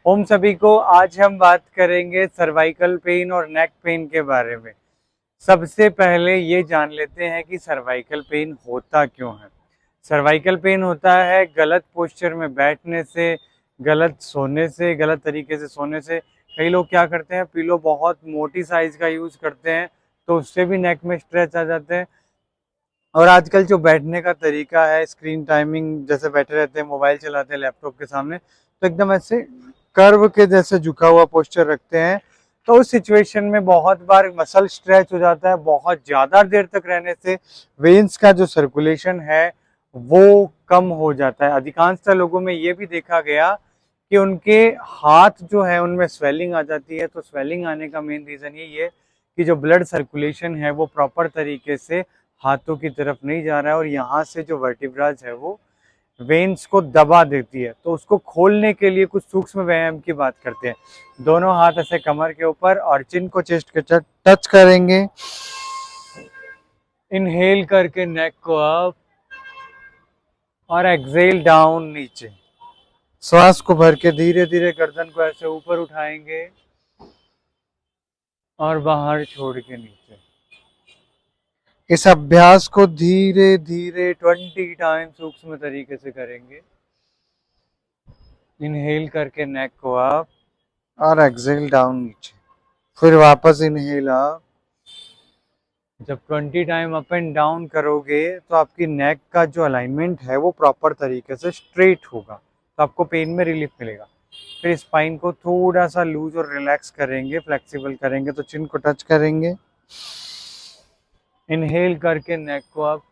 ओम सभी को। आज हम बात करेंगे सर्वाइकल पेन और नेक पेन के बारे में। सबसे पहले ये जान लेते हैं कि सर्वाइकल पेन होता क्यों है। सर्वाइकल पेन होता है गलत पोस्चर में बैठने से, गलत सोने से, गलत तरीके से सोने से। कई लोग क्या करते हैं, पिलो बहुत मोटी साइज का यूज करते हैं तो उससे भी नेक में स्ट्रेच आ जाते हैं। और आजकल जो बैठने का तरीका है, स्क्रीन टाइमिंग, जैसे बैठे रहते हैं, मोबाइल चलाते हैं लैपटॉप के सामने, तो एकदम ऐसे कर्व के जैसे झुका हुआ पोस्चर रखते हैं। तो उस सिचुएशन में बहुत बार मसल स्ट्रेच हो जाता है। बहुत ज़्यादा देर तक रहने से वेन्स का जो सर्कुलेशन है वो कम हो जाता है। अधिकांशतः लोगों में ये भी देखा गया कि उनके हाथ जो है उनमें स्वेलिंग आ जाती है। तो स्वेलिंग आने का मेन रीज़न यही है कि जो ब्लड सर्कुलेशन है वो प्रॉपर तरीके से हाथों की तरफ नहीं जा रहा है और यहाँ से जो वर्टिब्राज है वो वेन्स को दबा देती है। तो उसको खोलने के लिए कुछ सूक्ष्म व्यायाम की बात करते हैं। दोनों हाथ ऐसे कमर के ऊपर और चिन को चेस्ट के टच करेंगे। इनहेल करके नेक को अप और एक्सेल डाउन नीचे। श्वास को भर के धीरे धीरे गर्दन को ऐसे ऊपर उठाएंगे और बाहर छोड़ के नीचे। इस अभ्यास को धीरे धीरे 20 टाइम सूक्ष्म तरीके से करेंगे। इनहेल करके नेक को अप और एक्सेल डाउन नीचे, फिर वापस इनहेल अप। जब 20 टाइम अप एंड डाउन करोगे तो आपकी नेक का जो अलाइनमेंट है वो प्रॉपर तरीके से स्ट्रेट होगा, तो आपको पेन में रिलीफ मिलेगा। फिर स्पाइन को थोड़ा सा लूज और रिलैक्स करेंगे, फ्लेक्सिबल करेंगे। तो चिन को टच करेंगे, इनहेल करके नेक को अप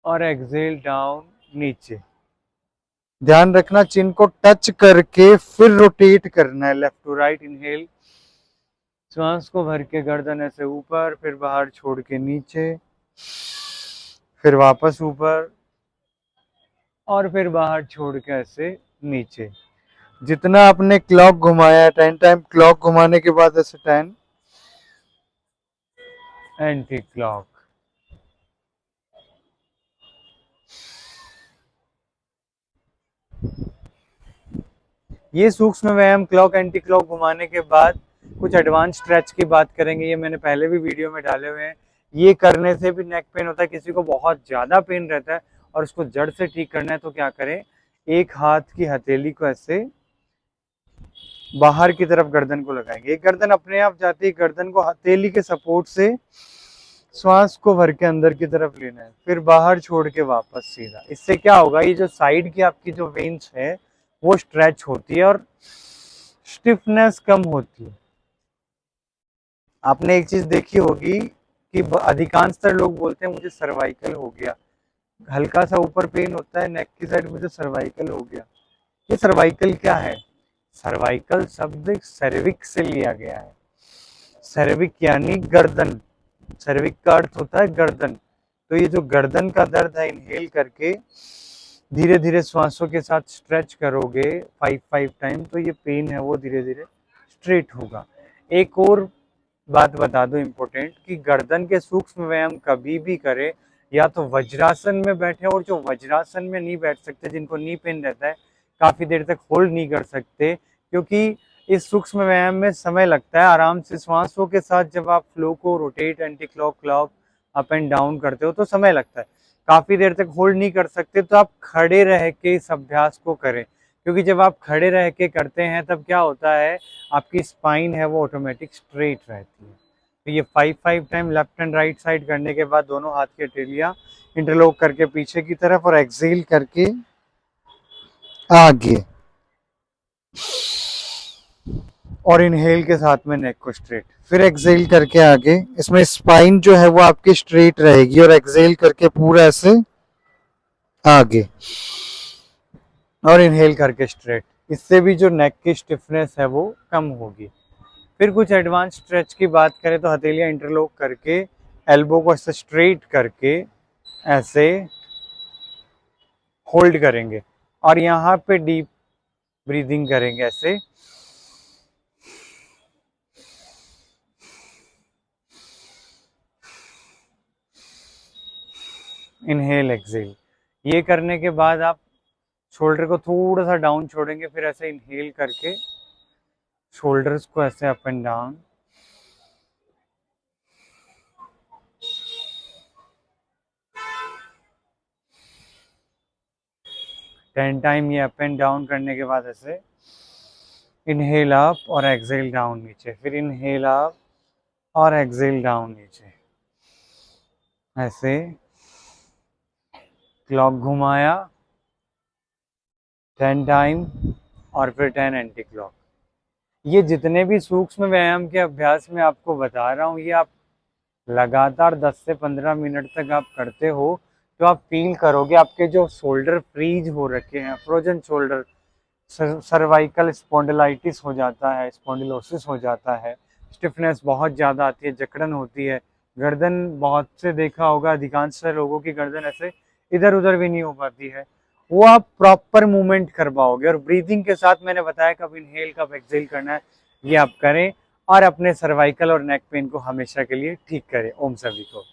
और एक्सेल डाउन नीचे। ध्यान रखना चिन को टच करके फिर रोटेट करना है लेफ्ट टू राइट। इनहेल, श्वास को भर के गर्दन ऐसे ऊपर, फिर बाहर छोड़ के नीचे, फिर वापस ऊपर और फिर बाहर छोड़ के ऐसे नीचे। जितना आपने क्लॉक घुमाया, 10 टाइम क्लॉक घुमाने के बाद ऐसे 10 एंटी क्लॉक। ये सूक्ष्म व्यायाम क्लॉक एंटी क्लॉक घुमाने के बाद कुछ एडवांस स्ट्रेच की बात करेंगे। ये मैंने पहले भी वीडियो में डाले हुए हैं। ये करने से भी नेक पेन होता है। किसी को बहुत ज़्यादा पेन रहता है और उसको जड़ से ठीक करना है तो क्या करें, एक हाथ की हथेली को ऐसे बाहर की तरफ गर्दन को लगाएंगे। एक गर्दन अपने आप जाती है, गर्दन को हथेली के सपोर्ट से श्वास को भर के अंदर की तरफ लेना है, फिर बाहर छोड़ के वापस सीधा। इससे क्या होगा, ये जो साइड की आपकी जो वेन्स है वो स्ट्रेच होती है और स्टिफनेस कम होती है। आपने एक चीज देखी होगी कि अधिकांशतर लोग बोलते हैं मुझे सर्वाइकल हो गया, हल्का सा ऊपर पेन होता है नेक की साइड, मुझे सर्वाइकल हो गया। ये सर्वाइकल क्या है? सर्वाइकल शब्द सर्विक से लिया गया है। सर्विक यानी गर्दन, सर्विक का अर्थ होता है गर्दन। तो ये जो गर्दन का दर्द है, इनहेल करके धीरे धीरे श्वासों के साथ स्ट्रेच करोगे 5 टाइम, तो ये पेन है वो धीरे धीरे स्ट्रेट होगा। एक और बात बता दो इम्पोर्टेंट, कि गर्दन के सूक्ष्म व्यायाम कभी भी करें या तो वज्रासन में बैठे, और जो वज्रासन में नहीं बैठ सकते, जिनको नी पेन रहता है, काफी देर तक होल्ड नहीं कर सकते, क्योंकि इस सूक्ष्म व्यायाम में समय लगता है। आराम से श्वासों के साथ जब आप फ्लो को rotate, anti clock, clock, up and down करते हो तो समय लगता है, काफी देर तक होल्ड नहीं कर सकते। तो आप खड़े रह के इस अभ्यास को करें, क्योंकि जब आप खड़े रह के करते हैं तब क्या होता है, आपकी स्पाइन है वो ऑटोमेटिक स्ट्रेट रहती है। तो ये 5 time left and right side करने के बाद दोनों हाथ की हथेलियां इंटरलॉक करके पीछे की तरफ और एक्सेल करके आगे, और इनहेल के साथ में नेक को स्ट्रेट, फिर एक्सेल करके आगे। इसमें स्पाइन जो है वो आपकी स्ट्रेट रहेगी और एक्सेल करके पूरा ऐसे आगे और इनहेल करके स्ट्रेट। इससे भी जो नेक की स्टिफनेस है वो कम होगी। फिर कुछ एडवांस स्ट्रेच की बात करें तो हथेलियां इंटरलॉक करके, एल्बो को ऐसे स्ट्रेट करके ऐसे होल्ड करेंगे और यहाँ पे डीप ब्रीदिंग करेंगे ऐसे। Inhale exhale. ये करने के बाद आप शोल्डर को थोड़ा सा डाउन छोड़ेंगे, फिर ऐसे इनहेल करके शोल्डर्स को ऐसे up and down. Ten time ये अप एंड डाउन करने के बाद ऐसे इनहेल अप और एक्सेल डाउन नीचे, फिर इनहेल अप और एक्सेल डाउन नीचे। ऐसे क्लॉक घुमाया 10 टाइम और फिर 10 एंटी क्लॉक। ये जितने भी सूक्ष्म व्यायाम के अभ्यास में आपको बता रहा हूँ, ये आप लगातार 10 से 15 मिनट तक आप करते हो तो आप फील करोगे आपके जो शोल्डर फ्रीज हो रखे हैं, फ्रोजन शोल्डर, सर्वाइकल स्पॉन्डिलाइटिस हो जाता है, स्पॉन्डिलोसिस हो जाता है, स्टिफनेस बहुत ज़्यादा आती है, जकड़न होती है, गर्दन, बहुत से देखा होगा अधिकांश लोगों की गर्दन ऐसे इधर उधर भी नहीं हो पाती है, वो आप प्रॉपर मूवमेंट कर पाओगे। और ब्रीदिंग के साथ मैंने बताया कब इनहेल कब एक्सेल करना है, ये आप करें और अपने सर्वाइकल और नेक पेन को हमेशा के लिए ठीक करें। ओम सभी को।